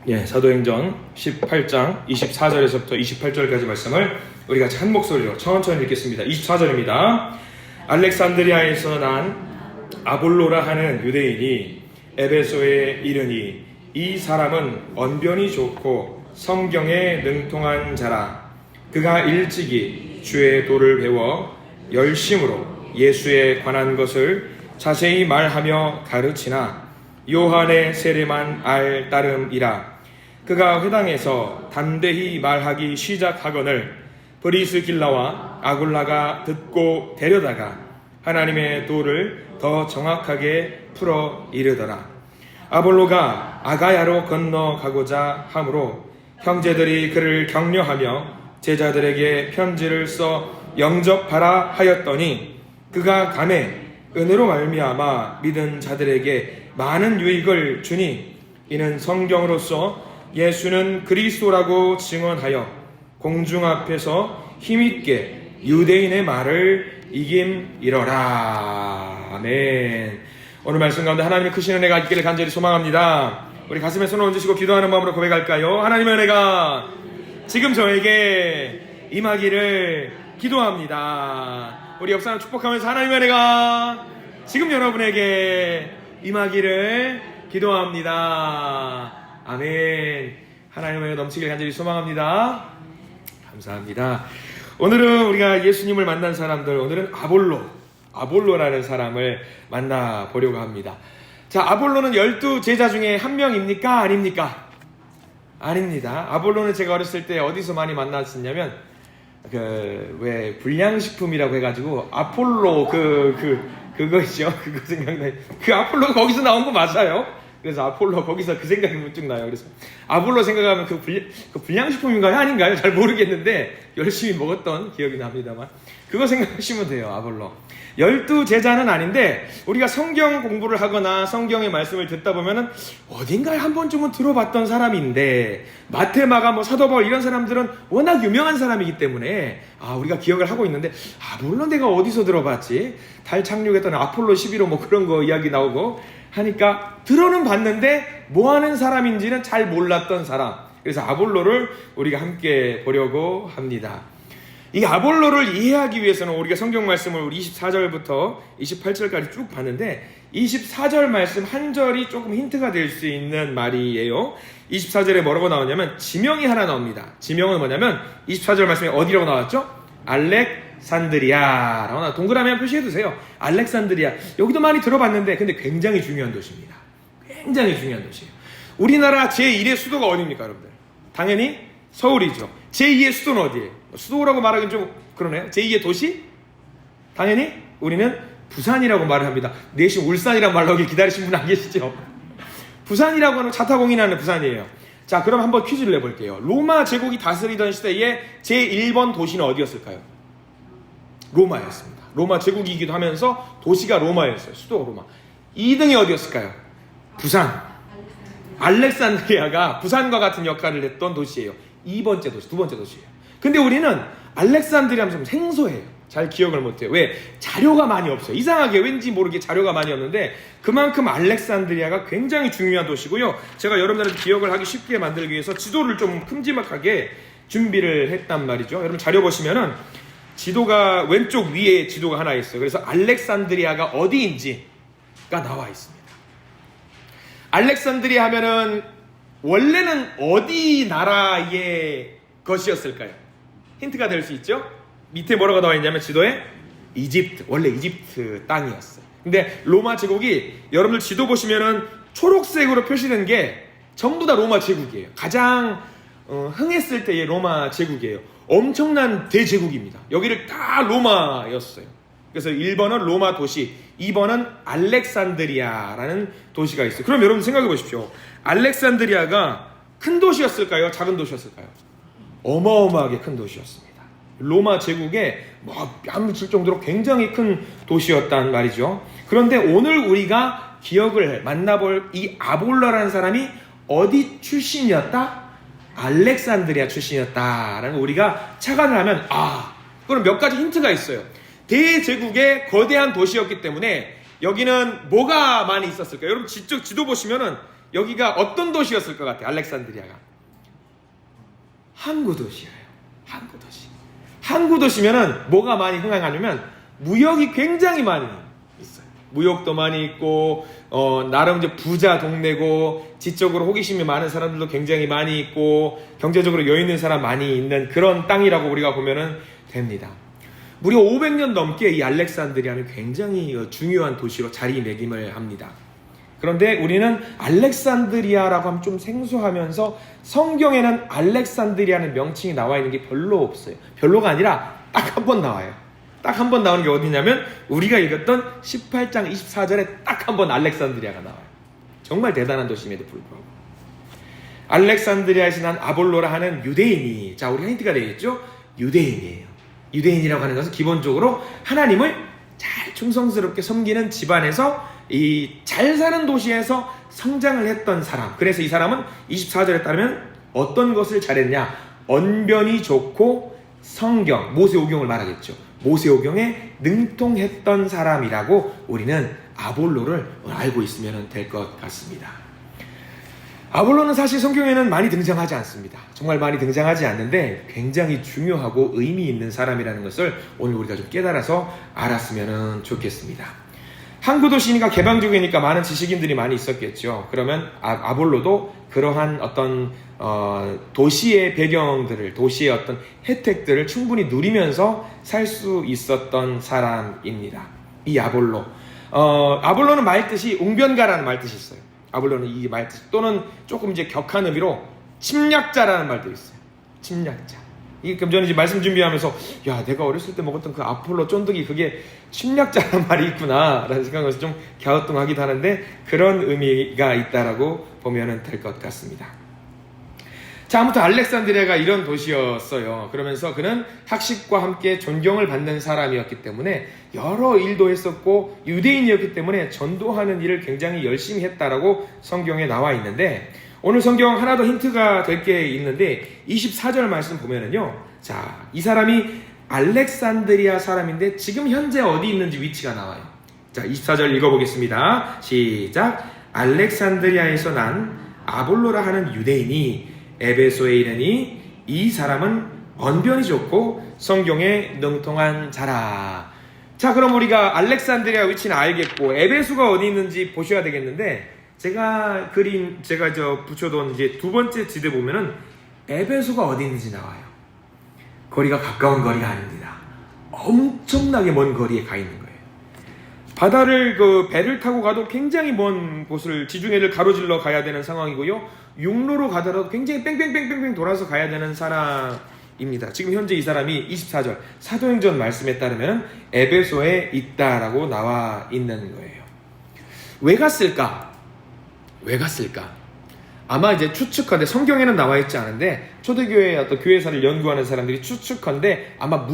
사도행전 18장 24절에서부터 28절까지 말씀을 우리 같이 한 목소리로 천천히 읽겠습니다. 24절입니다. 알렉산드리아에서 난 아볼로라 하는 유대인이 에베소에 이르니 이 사람은 언변이 좋고 성경에 능통한 자라. 그가 일찍이 주의 도를 배워 열심으로 예수에 관한 것을 자세히 말하며 가르치나 요한의 세례만 알 따름이라. 그가 회당에서 담대히 말하기 시작하거늘 브리스길라와 아굴라가 듣고 데려다가 하나님의 도를 더 정확하게 풀어 이르더라. 아볼로가 아가야로 건너가고자 하므로 형제들이 그를 격려하며 제자들에게 편지를 써 영접하라 하였더니 그가 감에 은혜로 말미암아 믿은 자들에게 많은 유익을 주니 이는 성경으로서 예수는 그리스도라고 증언하여 공중 앞에서 힘있게 유대인의 말을 이김이러라. 아멘. 오늘 말씀 가운데 하나님의 크신 은혜가 있기를 간절히 소망합니다. 우리 가슴에 손을 얹으시고 기도하는 마음으로 고백할까요? 하나님의 은혜가 지금 저에게 임하기를 기도합니다. 우리 역사를 축복하면서 하나님의 은혜가 지금 여러분에게 임하기를 기도합니다. 아멘. 하나님의 은혜 넘치길 간절히 소망합니다. 감사합니다. 오늘은 우리가 예수님을 만난 사람들, 오늘은 아볼로라는 사람을 만나보려고 합니다. 자, 아볼로는 12제자 중에 한 명입니까? 아닙니까? 아닙니다. 아볼로는 제가 어렸을 때 어디서 많이 만났었냐면 왜 불량식품이라고 해가지고 아폴로 그거 있죠. 그거 생각나요. 그 아폴로가 거기서 나온 거 맞아요. 그래서 아폴로 거기서 그 생각이 문득 나요. 그래서 아볼로 생각하면 그 불량식품인가요? 아닌가요? 잘 모르겠는데 열심히 먹었던 기억이 납니다만 그거 생각하시면 돼요. 아볼로 12제자는 아닌데 우리가 성경 공부를 하거나 성경의 말씀을 듣다 보면은 어딘가에 한 번쯤은 들어봤던 사람인데 마태, 마가, 사도 바울 이런 사람들은 워낙 유명한 사람이기 때문에 우리가 기억을 하고 있는데 물론 내가 어디서 들어봤지? 달 착륙했던 아폴로 11호 그런 거 이야기 나오고 하니까 들어는 봤는데 뭐하는 사람인지는 잘 몰랐던 사람. 그래서 아볼로를 우리가 함께 보려고 합니다. 이 아볼로를 이해하기 위해서는 우리가 성경 말씀을 우리 24절부터 28절까지 쭉 봤는데 24절 말씀 한 절이 조금 힌트가 될 수 있는 말이에요. 24절에 뭐라고 나오냐면 지명이 하나 나옵니다. 지명은 뭐냐면 24절 말씀에 어디라고 나왔죠? 알렉산드리아라고 나와. 동그라미 한 표시해두세요. 알렉산드리아. 여기도 많이 들어봤는데 근데 굉장히 중요한 도시입니다. 굉장히 중요한 도시예요. 우리나라 제1의 수도가 어디입니까, 여러분들? 당연히 서울이죠. 제2의 수도는 어디예요? 수도라고 말하기는 좀 그러네요. 제2의 도시? 당연히 우리는 부산이라고 말을 합니다. 내심 울산이라고 말하길 기다리신 분 안 계시죠? 부산이라고 하는 자타공인하는 부산이에요. 자, 그럼 한번 퀴즈를 내볼게요. 로마 제국이 다스리던 시대에 제1번 도시는 어디였을까요? 로마였습니다. 로마 제국이기도 하면서 도시가 로마였어요. 수도가 로마. 2등이 어디였을까요? 부산. 알렉산드리아가 부산과 같은 역할을 했던 도시예요. 두 번째 도시예요. 근데 우리는 알렉산드리아 하면 좀 생소해요. 잘 기억을 못해요. 왜? 자료가 많이 없어요. 이상하게 왠지 모르게 자료가 많이 없는데 그만큼 알렉산드리아가 굉장히 중요한 도시고요. 제가 여러분들한테 기억을 하기 쉽게 만들기 위해서 지도를 좀 큼지막하게 준비를 했단 말이죠. 여러분 자료 보시면은 지도가 왼쪽 위에 지도가 하나 있어요. 그래서 알렉산드리아가 어디인지가 나와 있습니다. 알렉산드리아 하면은 원래는 어디 나라의 것이었을까요? 힌트가 될 수 있죠? 밑에 뭐라고 나와 있냐면 지도에 이집트, 원래 이집트 땅이었어요. 근데 로마 제국이 여러분들 지도 보시면은 초록색으로 표시된 게 전부 다 로마 제국이에요. 가장 흥했을 때의 로마 제국이에요. 엄청난 대제국입니다. 여기를 다 로마였어요. 그래서 1번은 로마 도시, 2번은 알렉산드리아라는 도시가 있어요. 그럼 여러분 생각해 보십시오. 알렉산드리아가 큰 도시였을까요? 작은 도시였을까요? 어마어마하게 큰 도시였습니다. 로마 제국에 뺨을 칠 정도로 굉장히 큰 도시였단 말이죠. 그런데 오늘 우리가 만나볼 이 아볼로라는 사람이 어디 출신이었다? 알렉산드리아 출신이었다라는 우리가 착안을 하면 그럼 몇 가지 힌트가 있어요. 대제국의 거대한 도시였기 때문에 여기는 뭐가 많이 있었을까요? 여러분 지도 보시면은 여기가 어떤 도시였을 것 같아요? 알렉산드리아가 항구 도시예요. 항구 도시. 항구 도시면은 뭐가 많이 흥행하냐면 무역이 굉장히 많이 있어요. 무역도 많이 있고 나름 이제 부자 동네고 지적으로 호기심이 많은 사람들도 굉장히 많이 있고 경제적으로 여유 있는 사람 많이 있는 그런 땅이라고 우리가 보면은 됩니다. 무려 500년 넘게 이 알렉산드리아는 굉장히 중요한 도시로 자리매김을 합니다. 그런데 우리는 알렉산드리아라고 하면 좀 생소하면서 성경에는 알렉산드리아는 명칭이 나와 있는 게 별로 없어요. 별로가 아니라 딱 한 번 나와요. 딱 한 번 나오는 게 어디냐면 우리가 읽었던 18장 24절에 딱 한 번 알렉산드리아가 나와요. 정말 대단한 도시임에도 불구하고 알렉산드리아에서 난 아볼로라 하는 유대인이, 자 우리가 힌트가 되겠죠? 유대인이에요. 유대인이라고 하는 것은 기본적으로 하나님을 잘 충성스럽게 섬기는 집안에서 이 잘 사는 도시에서 성장을 했던 사람. 그래서 이 사람은 24절에 따르면 어떤 것을 잘했냐? 언변이 좋고 성경, 모세오경을 말하겠죠. 모세오경에 능통했던 사람이라고 우리는 아볼로를 알고 있으면 될 것 같습니다. 아볼로는 사실 성경에는 많이 등장하지 않습니다. 정말 많이 등장하지 않는데 굉장히 중요하고 의미 있는 사람이라는 것을 오늘 우리가 좀 깨달아서 알았으면 좋겠습니다. 항구도시니까 개방적이니까 많은 지식인들이 많이 있었겠죠. 그러면 아볼로도 그러한 어떤 도시의 배경들을, 도시의 어떤 혜택들을 충분히 누리면서 살 수 있었던 사람입니다. 이 아볼로. 아볼로는 말뜻이 웅변가라는 말뜻이 있어요. 아볼로는 이 말뜻, 또는 조금 이제 격한 의미로 침략자라는 말도 있어요. 침략자. 그럼 저는 이제 말씀 준비하면서 야, 내가 어렸을 때 먹었던 그 아폴로 쫀득이 그게 침략자라는 말이 있구나 라는 생각을 좀 갸우뚱하기도 하는데 그런 의미가 있다라고 보면 될 것 같습니다. 자, 아무튼 알렉산드리아가 이런 도시였어요. 그러면서 그는 학식과 함께 존경을 받는 사람이었기 때문에 여러 일도 했었고 유대인이었기 때문에 전도하는 일을 굉장히 열심히 했다라고 성경에 나와 있는데, 오늘 성경 하나 더 힌트가 될 게 있는데 24절 말씀 보면은요, 자, 이 사람이 알렉산드리아 사람인데 지금 현재 어디 있는지 위치가 나와요. 자, 24절 읽어보겠습니다. 시작. 알렉산드리아에서 난 아볼로라 하는 유대인이 에베소에 이르니 이 사람은 언변이 좋고 성경에 능통한 자라. 자, 그럼 우리가 알렉산드리아 위치는 알겠고 에베소가 어디 있는지 보셔야 되겠는데, 제가 붙여둔 이제 두 번째 지대 보면은 에베소가 어디 있는지 나와요. 거리가 가까운 거리가 아닙니다. 엄청나게 먼 거리에 가 있는 거예요. 바다를 배를 타고 가도 굉장히 먼 곳을, 지중해를 가로질러 가야 되는 상황이고요. 육로로 가더라도 굉장히 뺑뺑뺑뺑뺑 돌아서 가야 되는 사람입니다. 지금 현재 이 사람이 24절 사도행전 말씀에 따르면 에베소에 있다라고 나와 있는 거예요. 왜 갔을까? 아마 이제 추측컨대, 성경에는 나와 있지 않은데 초대교회의 어떤 교회사를 연구하는 사람들이 추측컨대 아마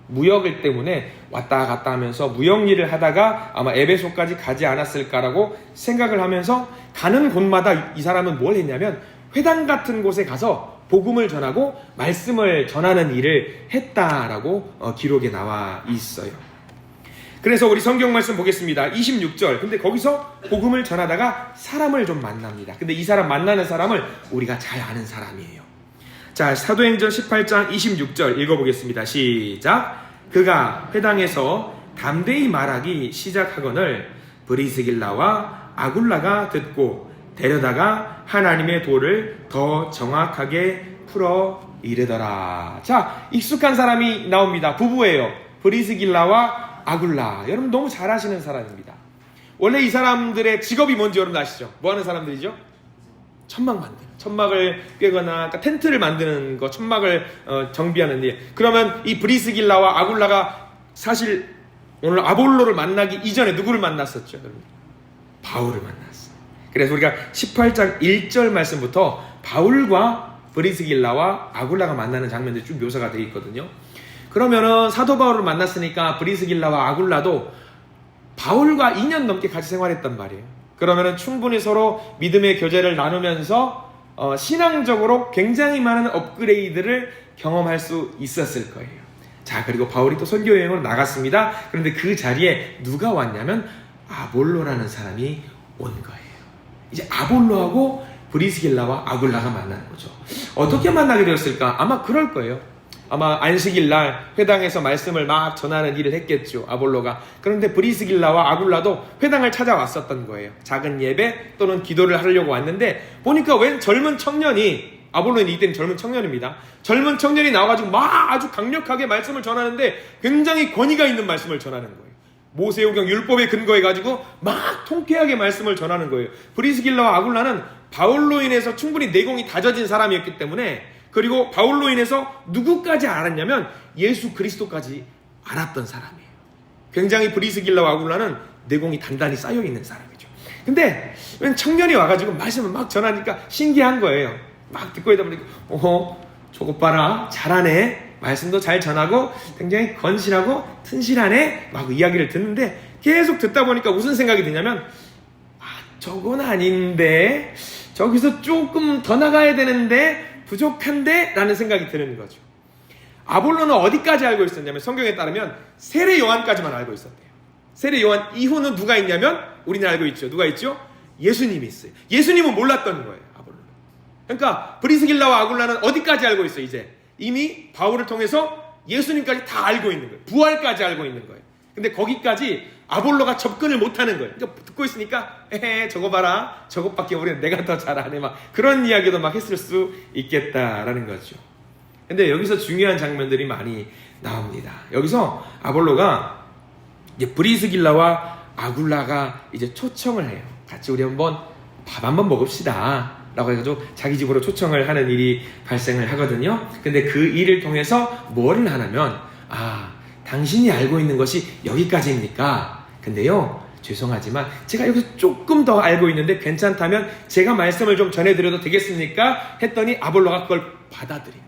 무역을 때문에 왔다 갔다 하면서 무역 일을 하다가 아마 에베소까지 가지 않았을까라고 생각을 하면서 가는 곳마다 이 사람은 뭘 했냐면 회당 같은 곳에 가서 복음을 전하고 말씀을 전하는 일을 했다라고 기록에 나와 있어요. 그래서 우리 성경 말씀 보겠습니다. 26절. 근데 거기서 복음을 전하다가 사람을 좀 만납니다. 근데 이 사람 만나는 사람을 우리가 잘 아는 사람이에요. 자, 사도행전 18장 26절 읽어보겠습니다. 시작. 그가 회당에서 담대히 말하기 시작하거늘 브리스길라와 아굴라가 듣고 데려다가 하나님의 도를 더 정확하게 풀어 이르더라. 자, 익숙한 사람이 나옵니다. 부부예요. 브리스길라와 아굴라. 여러분 너무 잘 아시는 사람입니다. 원래 이 사람들의 직업이 뭔지 여러분 아시죠? 뭐 하는 사람들이죠? 천막 만드는, 천막을 꿰거나, 그러니까 텐트를 만드는 거, 천막을 정비하는 일. 그러면 이 브리스길라와 아굴라가 사실 오늘 아볼로를 만나기 이전에 누구를 만났었죠? 여러분? 바울을 만났어요. 그래서 우리가 18장 1절 말씀부터 바울과 브리스길라와 아굴라가 만나는 장면들이 쭉 묘사가 되어 있거든요. 그러면은 사도 바울을 만났으니까 브리스길라와 아굴라도 바울과 2년 넘게 같이 생활했단 말이에요. 그러면은 충분히 서로 믿음의 교제를 나누면서 신앙적으로 굉장히 많은 업그레이드를 경험할 수 있었을 거예요. 자, 그리고 바울이 또 선교 여행으로 나갔습니다. 그런데 그 자리에 누가 왔냐면 아볼로라는 사람이 온 거예요. 이제 아볼로하고 브리스길라와 아굴라가 만나는 거죠. 어떻게 만나게 되었을까? 아마 그럴 거예요. 아마 안식일 날 회당에서 말씀을 막 전하는 일을 했겠죠, 아볼로가. 그런데 브리스길라와 아굴라도 회당을 찾아왔었던 거예요. 작은 예배 또는 기도를 하려고 왔는데 보니까 웬 젊은 청년이, 아볼로는 이때는 젊은 청년입니다. 젊은 청년이 나와가지고 막 아주 강력하게 말씀을 전하는데 굉장히 권위가 있는 말씀을 전하는 거예요. 모세오경 율법에 근거해가지고 막 통쾌하게 말씀을 전하는 거예요. 브리스길라와 아굴라는 바울로 인해서 충분히 내공이 다져진 사람이었기 때문에, 그리고 바울로 인해서 누구까지 알았냐면 예수 그리스도까지 알았던 사람이에요. 굉장히 브리스길라와 아굴라는 내공이 단단히 쌓여있는 사람이죠. 근데 웬 청년이 와가지고 말씀을 막 전하니까 신기한 거예요. 막 듣고 있다 보니까 저것 봐라, 잘하네, 말씀도 잘 전하고 굉장히 건실하고 튼실하네, 막 이야기를 듣는데 계속 듣다 보니까 무슨 생각이 드냐면, 저건 아닌데, 저기서 조금 더 나가야 되는데 부족한데 라는 생각이 드는 거죠. 아볼로는 어디까지 알고 있었냐면, 성경에 따르면 세례 요한까지만 알고 있었대요. 세례 요한 이후는 누가 있냐면 우리는 알고 있죠. 누가 있죠? 예수님이 있어요. 예수님은 몰랐던 거예요, 아볼로는. 그러니까 브리스길라와 아굴라는 어디까지 알고 있어요? 이제 이미 바울을 통해서 예수님까지 다 알고 있는 거예요. 부활까지 알고 있는 거예요. 근데 거기까지 아볼로가 접근을 못하는 거예요. 그러니까 듣고 있으니까 저거 봐라, 저것밖에 우리는 내가 더 잘하네, 막 그런 이야기도 막 했을 수 있겠다라는 거죠. 근데 여기서 중요한 장면들이 많이 나옵니다. 여기서 아볼로가 이제 브리스길라와 아굴라가 이제 초청을 해요. 같이 우리 한번 밥 한번 먹읍시다 라고 해가지고 자기 집으로 초청을 하는 일이 발생을 하거든요. 근데 그 일을 통해서 뭐를 하냐면, 당신이 알고 있는 것이 여기까지입니까? 근데요, 죄송하지만 제가 여기서 조금 더 알고 있는데 괜찮다면 제가 말씀을 좀 전해드려도 되겠습니까? 했더니 아볼로가 그걸 받아들이는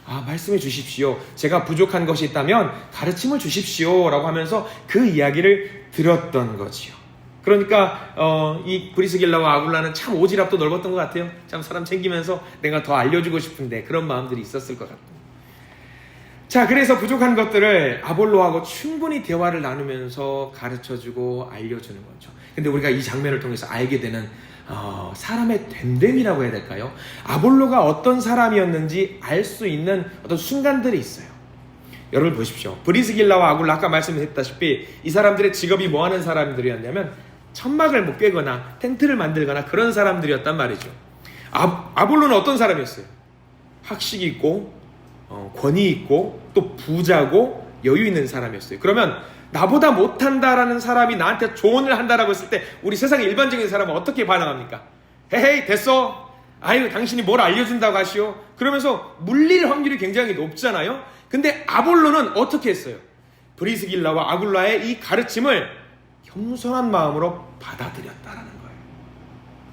거예요. 말씀해 주십시오. 제가 부족한 것이 있다면 가르침을 주십시오 라고 하면서 그 이야기를 들었던 거지요. 그러니까 이 브리스길라와 아굴라는 참 오지랖도 넓었던 것 같아요. 참 사람 챙기면서 내가 더 알려주고 싶은데 그런 마음들이 있었을 것 같아요. 자, 그래서 부족한 것들을 아볼로하고 충분히 대화를 나누면서 가르쳐주고 알려주는 거죠. 근데 우리가 이 장면을 통해서 알게 되는 사람의 됨됨이라고 해야 될까요? 아볼로가 어떤 사람이었는지 알 수 있는 어떤 순간들이 있어요. 여러분 보십시오. 브리스길라와 아굴라, 아까 말씀했다시피 이 사람들의 직업이 뭐 하는 사람들이었냐면 천막을 못 꿰거나 텐트를 만들거나 그런 사람들이었단 말이죠. 아볼로는 어떤 사람이었어요? 학식이 있고 권위 있고 또 부자고 여유 있는 사람이었어요. 그러면 나보다 못한다라는 사람이 나한테 조언을 한다라고 했을 때 우리 세상의 일반적인 사람은 어떻게 반응합니까? 헤헤이 됐어, 아유 당신이 뭘 알려준다고 하시오, 그러면서 물릴 확률이 굉장히 높잖아요. 근데 아볼로는 어떻게 했어요? 브리스길라와 아굴라의 이 가르침을 겸손한 마음으로 받아들였다라는 거예요.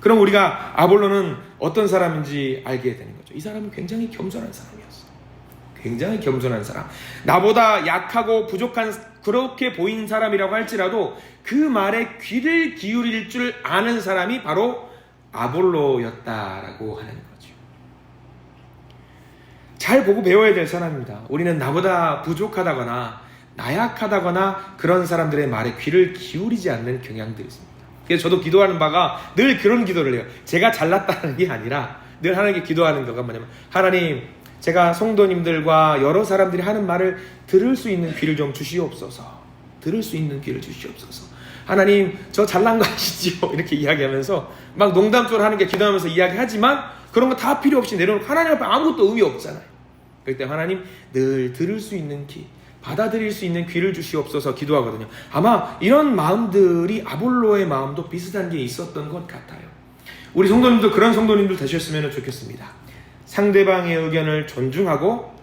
그럼 우리가 아볼로는 어떤 사람인지 알게 되는 거죠. 이 사람은 굉장히 겸손한 사람이었어요. 굉장히 겸손한 사람. 나보다 약하고 부족한 그렇게 보인 사람이라고 할지라도 그 말에 귀를 기울일 줄 아는 사람이 바로 아볼로였다라고 하는 거죠. 잘 보고 배워야 될 사람입니다. 우리는 나보다 부족하다거나 나약하다거나 그런 사람들의 말에 귀를 기울이지 않는 경향들이 있습니다. 그래서 저도 기도하는 바가 늘 그런 기도를 해요. 제가 잘났다는 게 아니라 늘 하나님께 기도하는 거가 뭐냐면, 하나님, 제가 성도님들과 여러 사람들이 하는 말을 들을 수 있는 귀를 좀 주시옵소서. 들을 수 있는 귀를 주시옵소서. 하나님, 저 잘난 거 아시지요? 이렇게 이야기하면서 막 농담적으로 하는 게 기도하면서 이야기하지만 그런 거 다 필요 없이 내려놓고 하나님 앞에 아무것도 의미 없잖아요. 그럴 때 하나님, 늘 들을 수 있는 귀, 받아들일 수 있는 귀를 주시옵소서 기도하거든요. 아마 이런 마음들이 아볼로의 마음도 비슷한 게 있었던 것 같아요. 우리 성도님도 그런 성도님들 되셨으면 좋겠습니다. 상대방의 의견을 존중하고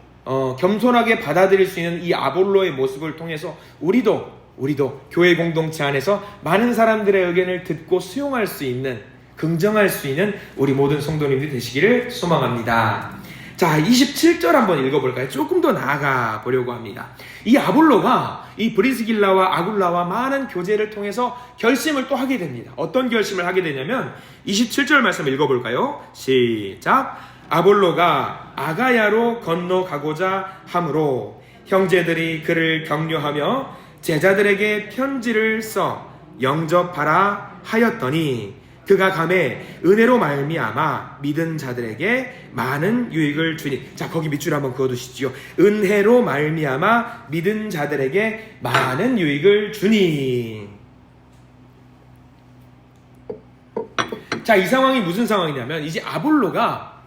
겸손하게 받아들일 수 있는 이 아볼로의 모습을 통해서 우리도 교회 공동체 안에서 많은 사람들의 의견을 듣고 수용할 수 있는, 긍정할 수 있는 우리 모든 성도님들이 되시기를 소망합니다. 자, 27절 한번 읽어볼까요? 조금 더 나아가 보려고 합니다. 이 아볼로가 이 브리스길라와 아굴라와 많은 교제를 통해서 결심을 또 하게 됩니다. 어떤 결심을 하게 되냐면 27절 말씀 읽어볼까요? 시작! 아볼로가 아가야로 건너가고자 하므로 형제들이 그를 격려하며 제자들에게 편지를 써 영접하라 하였더니 그가 감에 은혜로 말미암아 믿은 자들에게 많은 유익을 주니. 자, 거기 밑줄 한번 그어두시지요. 은혜로 말미암아 믿은 자들에게 많은 유익을 주니. 자, 이 상황이 무슨 상황이냐면 이제 아볼로가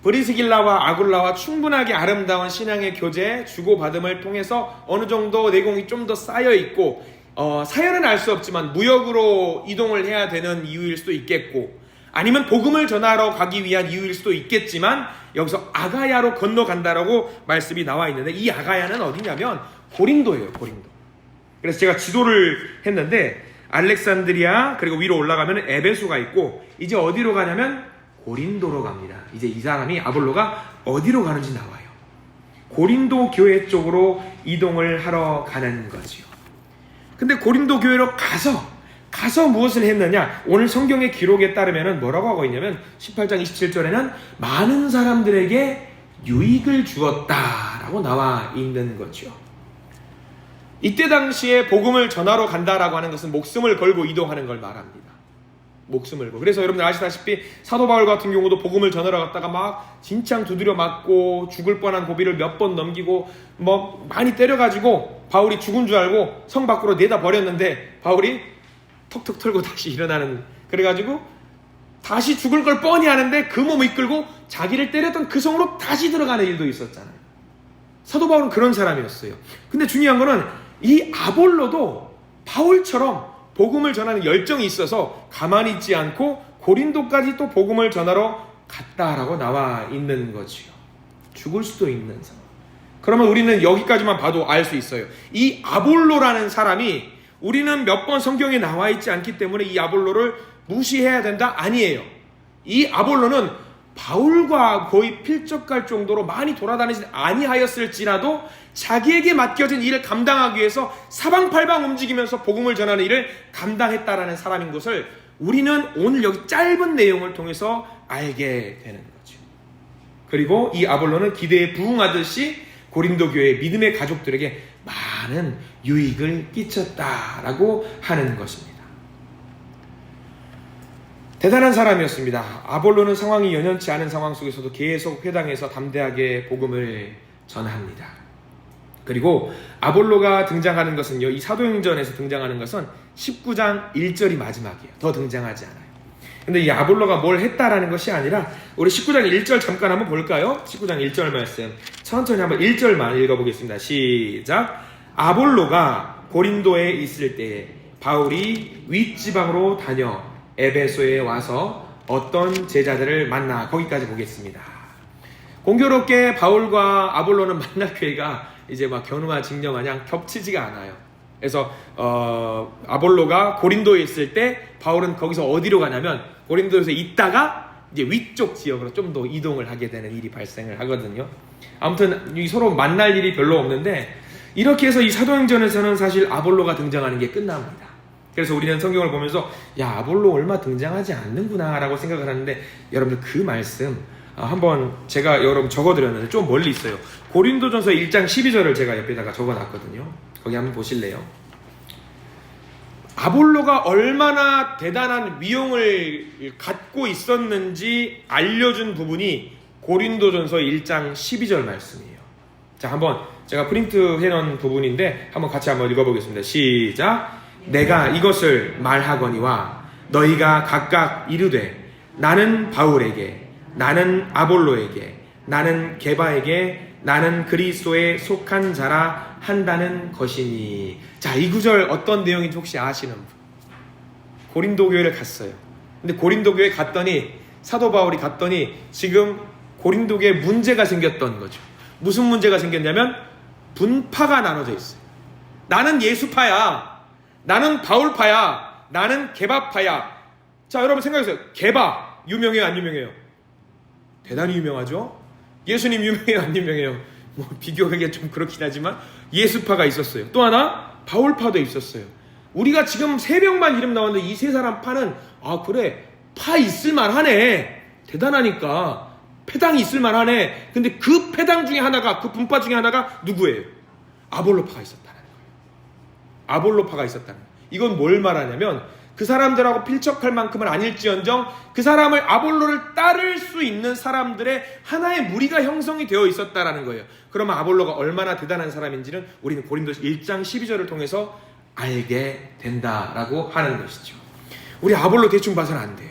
브리스길라와 아굴라와 충분하게 아름다운 신앙의 교제 주고받음을 통해서 어느 정도 내공이 좀 더 쌓여 있고, 사연은 알 수 없지만 무역으로 이동을 해야 되는 이유일 수도 있겠고, 아니면 복음을 전하러 가기 위한 이유일 수도 있겠지만, 여기서 아가야로 건너간다라고 말씀이 나와 있는데, 이 아가야는 어디냐면 고린도예요. 고린도. 그래서 제가 지도를 했는데 알렉산드리아, 그리고 위로 올라가면 에베소가 있고, 이제 어디로 가냐면 고린도로 갑니다. 이제 이 사람이, 아볼로가 어디로 가는지 나와요. 고린도 교회 쪽으로 이동을 하러 가는 거지요. 근데 고린도 교회로 가서 무엇을 했느냐? 오늘 성경의 기록에 따르면 뭐라고 하고 있냐면 18장 27절에는 많은 사람들에게 유익을 주었다라고 나와 있는 거죠. 이때 당시에 복음을 전하러 간다라고 하는 것은 목숨을 걸고 이동하는 걸 말합니다. 목숨을 걸고. 그래서 여러분들 아시다시피 사도 바울 같은 경우도 복음을 전하러 갔다가 막 진창 두드려 맞고 죽을 뻔한 고비를 몇 번 넘기고 뭐 많이 때려가지고 바울이 죽은 줄 알고 성 밖으로 내다 버렸는데 바울이 턱턱 털고 다시 일어나는, 그래가지고 다시 죽을 걸 뻔히 아는데 그 몸을 이끌고 자기를 때렸던 그 성으로 다시 들어가는 일도 있었잖아요. 사도 바울은 그런 사람이었어요. 근데 중요한 거는 이 아볼로도 바울처럼 복음을 전하는 열정이 있어서 가만히 있지 않고 고린도까지 또 복음을 전하러 갔다라고 나와 있는 거지요. 죽을 수도 있는 상황. 그러면 우리는 여기까지만 봐도 알 수 있어요. 이 아볼로라는 사람이, 우리는 몇 번 성경에 나와 있지 않기 때문에 이 아볼로를 무시해야 된다? 아니에요. 이 아볼로는 바울과 거의 필적할 정도로 많이 돌아다니지 아니하였을지라도 자기에게 맡겨진 일을 감당하기 위해서 사방팔방 움직이면서 복음을 전하는 일을 감당했다라는 사람인 것을 우리는 오늘 여기 짧은 내용을 통해서 알게 되는 거죠. 그리고 이 아볼로는 기대에 부응하듯이 고린도 교회의 믿음의 가족들에게 많은 유익을 끼쳤다라고 하는 것입니다. 대단한 사람이었습니다. 아볼로는 상황이 연연치 않은 상황 속에서도 계속 회당에서 담대하게 복음을 전합니다. 그리고 아볼로가 등장하는 것은요, 이 사도행전에서 등장하는 것은 19장 1절이 마지막이에요. 더 등장하지 않아요. 근데 이 아볼로가 뭘 했다라는 것이 아니라, 우리 19장 1절 잠깐 한번 볼까요? 19장 1절 말씀 천천히 한번 1절만 읽어보겠습니다. 시작. 아볼로가 고린도에 있을 때에 바울이 윗지방으로 다녀 에베소에 와서 어떤 제자들을 만나. 거기까지 보겠습니다. 공교롭게 바울과 아볼로는 만날 기회가 이제 막 견우와 직녀 마냥 겹치지가 않아요. 그래서 아볼로가 고린도에 있을 때 바울은 거기서 어디로 가냐면 고린도에서 있다가 이제 위쪽 지역으로 좀 더 이동을 하게 되는 일이 발생을 하거든요. 아무튼 서로 만날 일이 별로 없는데, 이렇게 해서 이 사도행전에서는 사실 아볼로가 등장하는 게 끝납니다. 그래서 우리는 성경을 보면서 야, 아볼로 얼마 등장하지 않는구나 라고 생각을 하는데, 여러분들 그 말씀 한번 제가 여러분 적어드렸는데 좀 멀리 있어요. 고린도전서 1장 12절을 제가 옆에다가 적어놨거든요. 거기 한번 보실래요? 아볼로가 얼마나 대단한 위용을 갖고 있었는지 알려준 부분이 고린도전서 1장 12절 말씀이에요. 자, 한번 제가 프린트 해놓은 부분인데 한번 같이 한번 읽어보겠습니다. 시작. 내가 이것을 말하거니와 너희가 각각 이르되 나는 바울에게, 나는 아볼로에게, 나는 게바에게, 나는 그리스도에 속한 자라 한다는 것이니. 자, 이 구절 어떤 내용인지 혹시 아시는 분? 고린도 교회를 갔어요. 근데 고린도 교회 갔더니, 사도 바울이 갔더니 지금 고린도 교회에 문제가 생겼던 거죠. 무슨 문제가 생겼냐면 분파가 나눠져 있어요. 나는 예수파야, 나는 바울파야, 나는 게바파야. 자, 여러분 생각해보세요. 게바 유명해요, 안 유명해요? 대단히 유명하죠. 예수님 유명해요, 안 유명해요? 뭐 비교하기가 좀 그렇긴 하지만 예수파가 있었어요. 또 하나 바울파도 있었어요. 우리가 지금 3명만 이름 나왔는데 이 3사람 파는, 아 그래, 파 있을만하네, 대단하니까 패당이 있을만하네. 근데 그 패당 중에 하나가, 그 분파 중에 하나가 누구예요? 아볼로파가 있었다는 거예요. 아볼로파가 있었다는 거예요. 이건 뭘 말하냐면 그 사람들하고 필적할 만큼은 아닐지언정 그 사람을 아볼로를 따를 수 있는 사람들의 하나의 무리가 형성이 되어 있었다라는 거예요. 그러면 아볼로가 얼마나 대단한 사람인지는 우리는 고린도서 1장 12절을 통해서 알게 된다라고 하는 것이죠. 우리 아볼로 대충 봐서는 안 돼요.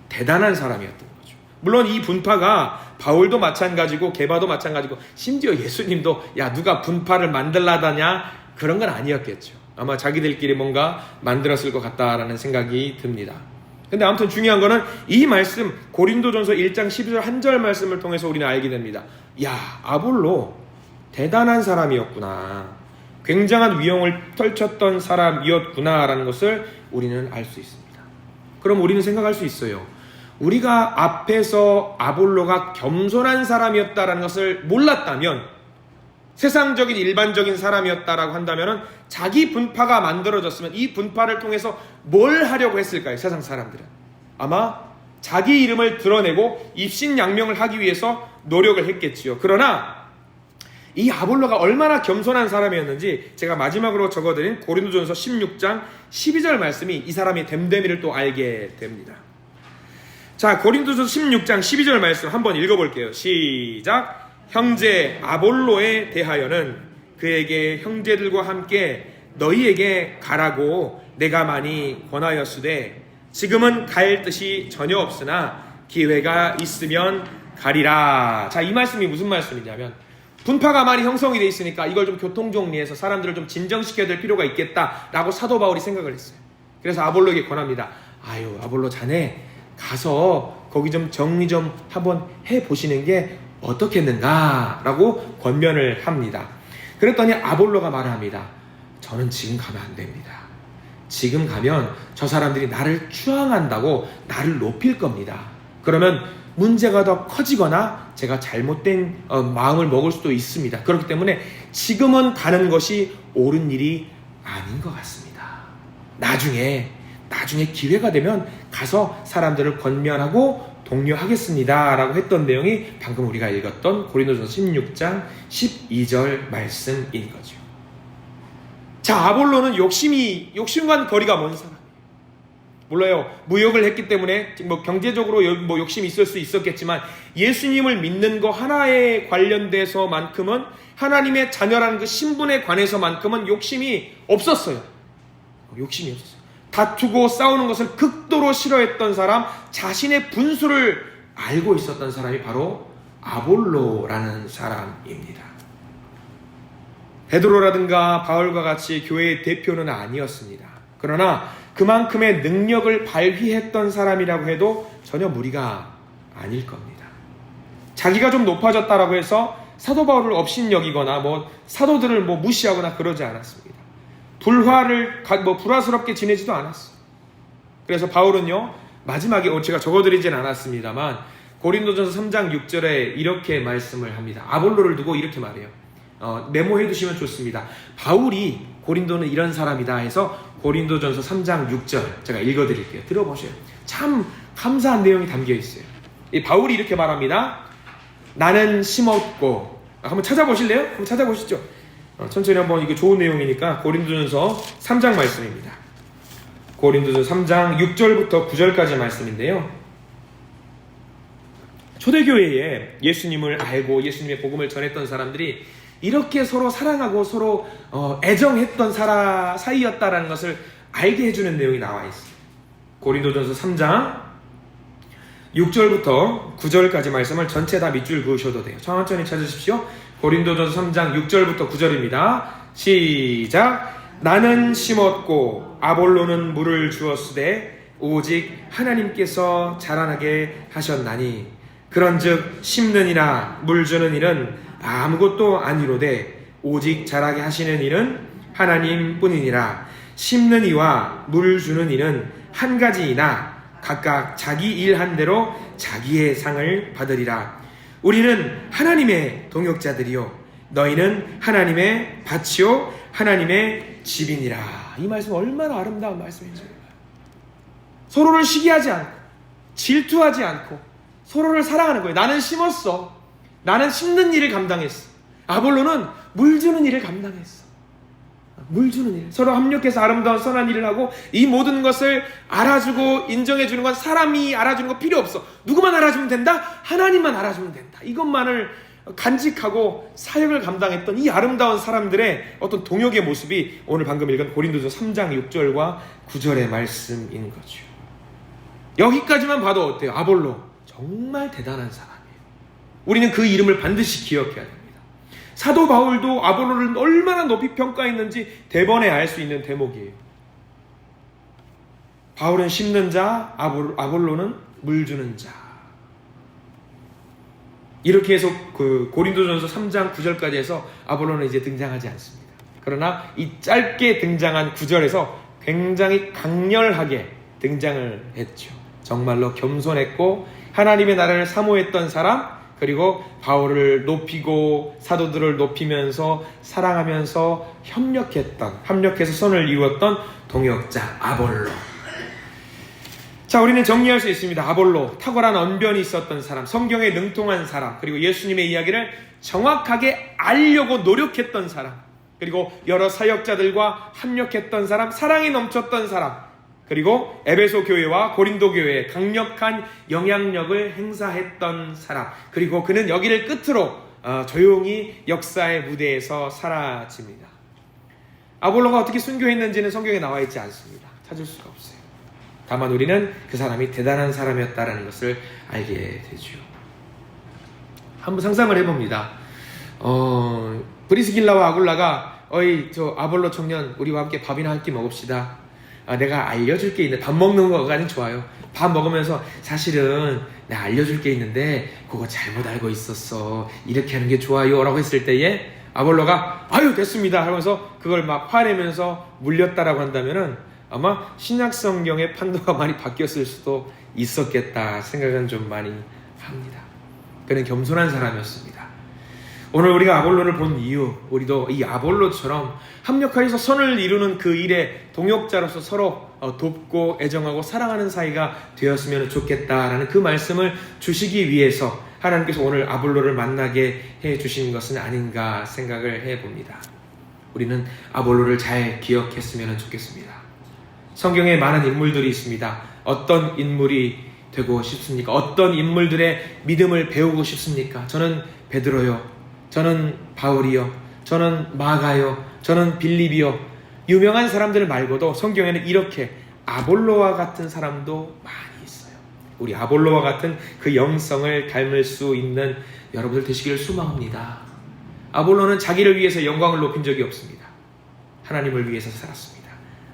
대단한 사람이었던 거죠. 물론 이 분파가 바울도 마찬가지고 게바도 마찬가지고 심지어 예수님도 야 누가 분파를 만들라다냐 그런 건 아니었겠죠. 아마 자기들끼리 뭔가 만들었을 것 같다라는 생각이 듭니다. 근데 아무튼 중요한 거는 이 말씀 고린도전서 1장 12절 한 절 말씀을 통해서 우리는 알게 됩니다. 야 아볼로 대단한 사람이었구나. 굉장한 위용을 펼쳤던 사람이었구나 라는 것을 우리는 알 수 있습니다. 그럼 우리는 생각할 수 있어요. 우리가 앞에서 아볼로가 겸손한 사람이었다라는 것을 몰랐다면 세상적인 일반적인 사람이었다라고 한다면 자기 분파가 만들어졌으면 이 분파를 통해서 뭘 하려고 했을까요? 세상 사람들은 아마 자기 이름을 드러내고 입신양명을 하기 위해서 노력을 했겠지요. 그러나 이 아볼로가 얼마나 겸손한 사람이었는지 제가 마지막으로 적어드린 고린도전서 16장 12절 말씀이 이 사람의 됨됨이를 또 알게 됩니다. 자, 고린도전서 16장 12절 말씀 한번 읽어볼게요. 시작. 형제 아볼로에 대하여는 그에게 형제들과 함께 너희에게 가라고 내가 많이 권하였으되 지금은 갈 뜻이 전혀 없으나 기회가 있으면 가리라. 자, 이 말씀이 무슨 말씀이냐면 분파가 많이 형성이 돼 있으니까 이걸 좀 교통정리해서 사람들을 좀 진정시켜야 될 필요가 있겠다라고 사도 바울이 생각을 했어요. 그래서 아볼로에게 권합니다. 아유 아볼로 자네 가서 거기 좀 정리 좀 한번 해보시는 게 어떻겠는가 라고 권면을 합니다. 그랬더니 아볼로가 말을 합니다. 저는 지금 가면 안 됩니다. 지금 가면 저 사람들이 나를 추앙한다고 나를 높일 겁니다. 그러면 문제가 더 커지거나 제가 잘못된 마음을 먹을 수도 있습니다. 그렇기 때문에 지금은 가는 것이 옳은 일이 아닌 것 같습니다. 나중에 기회가 되면 가서 사람들을 권면하고 독려하겠습니다 라고 했던 내용이 방금 우리가 읽었던 고린도전서 16장 12절 말씀인 거죠. 자, 아볼로는 욕심과 거리가 먼 사람. 몰라요. 무역을 했기 때문에 뭐 경제적으로 뭐 욕심이 있을 수 있었겠지만 예수님을 믿는 거 하나에 관련돼서만큼은 하나님의 자녀라는 그 신분에 관해서만큼은 욕심이 없었어요. 욕심이 없었어요. 다투고 싸우는 것을 극도로 싫어했던 사람, 자신의 분수를 알고 있었던 사람이 바로 아볼로라는 사람입니다. 베드로라든가 바울과 같이 교회의 대표는 아니었습니다. 그러나 그만큼의 능력을 발휘했던 사람이라고 해도 전혀 무리가 아닐 겁니다. 자기가 좀 높아졌다라고 해서 사도 바울을 업신여기거나 사도들을 무시하거나 그러지 않았습니다. 불화스럽게 지내지도 않았어요. 그래서 바울은요, 마지막에 제가 적어드리진 않았습니다만 고린도전서 3장 6절에 이렇게 말씀을 합니다. 아볼로를 두고 이렇게 말해요. 메모해 두시면 좋습니다. 바울이 고린도는 이런 사람이다 해서 고린도전서 3장 6절 제가 읽어드릴게요. 들어보세요. 참 감사한 내용이 담겨 있어요. 이 바울이 이렇게 말합니다. 나는 심었고, 한번 찾아보실래요? 한번 찾아보시죠. 천천히 한번, 이거 좋은 내용이니까 고린도전서 3장 말씀입니다. 고린도전서 3장 6절부터 9절까지 말씀인데요. 초대교회에 예수님을 알고 예수님의 복음을 전했던 사람들이 이렇게 서로 사랑하고 서로 애정했던 사이였다라는 것을 알게 해주는 내용이 나와 있어요. 고린도전서 3장 6절부터 9절까지 말씀을 전체 다 밑줄 그으셔도 돼요. 천천히 찾으십시오. 고린도전서 3장 6절부터 9절입니다. 시작. 나는 심었고 아볼로는 물을 주었으되 오직 하나님께서 자라나게 하셨나니 그런즉 심는 이나 물 주는 일은 아무것도 아니로되 오직 자라게 하시는 일은 하나님뿐이니라. 심는 이와 물 주는 이는 한 가지이나 각각 자기 일한 대로 자기의 상을 받으리라. 우리는 하나님의 동역자들이요 너희는 하나님의 밭이요 하나님의 집이니라. 이 말씀 얼마나 아름다운 말씀인지 몰라요. 서로를 시기하지 않고 질투하지 않고 서로를 사랑하는 거예요. 나는 심었어. 나는 심는 일을 감당했어. 아볼로는 물 주는 일을 감당했어. 물 주는 일, 서로 합력해서 아름다운 선한 일을 하고, 이 모든 것을 알아주고 인정해 주는 건 사람이 알아주는 거 필요 없어. 누구만 알아주면 된다? 하나님만 알아주면 된다. 이것만을 간직하고 사역을 감당했던 이 아름다운 사람들의 어떤 동역의 모습이 오늘 방금 읽은 고린도서 3장 6절과 9절의 말씀인 거죠. 여기까지만 봐도 어때요? 아볼로 정말 대단한 사람이에요. 우리는 그 이름을 반드시 기억해야 됩니다. 사도 바울도 아볼로를 얼마나 높이 평가했는지 대번에 알 수 있는 대목이에요. 바울은 심는 자, 아볼로는 물 주는 자. 이렇게 해서 그 고린도전서 3장 9절까지 해서 아볼로는 이제 등장하지 않습니다. 그러나 이 짧게 등장한 9절에서 굉장히 강렬하게 등장을 했죠. 정말로 겸손했고 하나님의 나라를 사모했던 사람, 그리고 바울을 높이고 사도들을 높이면서 사랑하면서 협력해서 선을 이루었던 동역자 아볼로. 자, 우리는 정리할 수 있습니다. 아볼로, 탁월한 언변이 있었던 사람, 성경에 능통한 사람, 그리고 예수님의 이야기를 정확하게 알려고 노력했던 사람, 그리고 여러 사역자들과 협력했던 사람, 사랑이 넘쳤던 사람, 그리고 에베소 교회와 고린도 교회에 강력한 영향력을 행사했던 사람, 그리고 그는 여기를 끝으로 조용히 역사의 무대에서 사라집니다. 아볼로가 어떻게 순교했는지는 성경에 나와 있지 않습니다. 찾을 수가 없어요. 다만 우리는 그 사람이 대단한 사람이었다는 것을 알게 되죠. 한번 상상을 해봅니다. 브리스길라와 아굴라가 어이 저 아볼로 청년 우리와 함께 밥이나 한 끼 먹읍시다. 내가 알려줄 게 있는데, 밥 먹는 거가 좋아요. 밥 먹으면서 사실은 내가 알려줄 게 있는데 그거 잘못 알고 있었어. 이렇게 하는 게 좋아요 라고 했을 때에 아볼로가 아유 됐습니다 하면서 그걸 막 화내면서 물렸다라고 한다면은 아마 신약성경의 판도가 많이 바뀌었을 수도 있었겠다 생각은 좀 많이 합니다. 그는 겸손한 사람이었습니다. 오늘 우리가 아볼로를 본 이유, 우리도 이 아볼로처럼 합력하여서 선을 이루는 그 일에 동역자로서 서로 돕고 애정하고 사랑하는 사이가 되었으면 좋겠다라는 그 말씀을 주시기 위해서 하나님께서 오늘 아볼로를 만나게 해주신 것은 아닌가 생각을 해봅니다. 우리는 아볼로를 잘 기억했으면 좋겠습니다. 성경에 많은 인물들이 있습니다. 어떤 인물이 되고 싶습니까? 어떤 인물들의 믿음을 배우고 싶습니까? 저는 베드로요, 저는 바울이요, 저는 마가요, 저는 빌립이요. 유명한 사람들 말고도 성경에는 이렇게 아볼로와 같은 사람도 많이 있어요. 우리 아볼로와 같은 그 영성을 닮을 수 있는 여러분들 되시기를 소망합니다. 아볼로는 자기를 위해서 영광을 높인 적이 없습니다. 하나님을 위해서 살았습니다.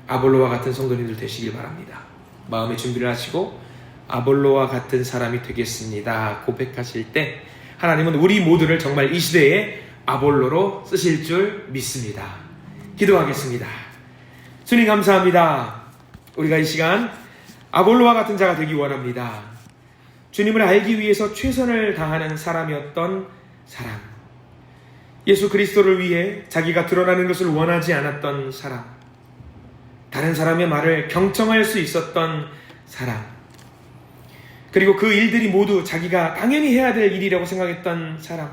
아볼로와 같은 성도님들 되시길 바랍니다. 마음의 준비를 하시고 아볼로와 같은 사람이 되겠습니다 고백하실 때 하나님은 우리 모두를 정말 이 시대에 아볼로로 쓰실 줄 믿습니다. 기도하겠습니다. 주님 감사합니다. 우리가 이 시간 아볼로와 같은 자가 되기 원합니다. 주님을 알기 위해서 최선을 다하는 사람이었던 사람, 예수 그리스도를 위해 자기가 드러나는 것을 원하지 않았던 사람, 다른 사람의 말을 경청할 수 있었던 사람, 그리고 그 일들이 모두 자기가 당연히 해야 될 일이라고 생각했던 사람,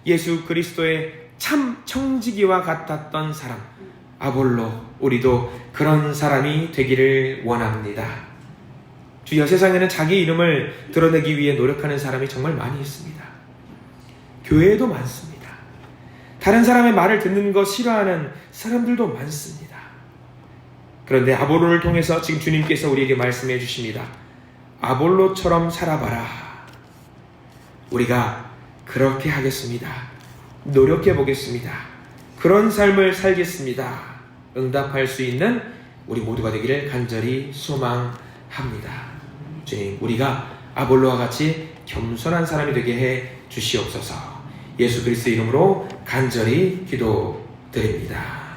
예수 그리스도의 참 청지기와 같았던 사람, 아볼로, 우리도 그런 사람이 되기를 원합니다. 주여, 세상에는 자기 이름을 드러내기 위해 노력하는 사람이 정말 많이 있습니다. 교회에도 많습니다. 다른 사람의 말을 듣는 거 싫어하는 사람들도 많습니다. 그런데 아볼로를 통해서 지금 주님께서 우리에게 말씀해 주십니다. 아볼로처럼 살아봐라. 우리가 그렇게 하겠습니다. 노력해 보겠습니다. 그런 삶을 살겠습니다. 응답할 수 있는 우리 모두가 되기를 간절히 소망합니다. 주님, 우리가 아볼로와 같이 겸손한 사람이 되게 해 주시옵소서. 예수 그리스도 이름으로 간절히 기도드립니다.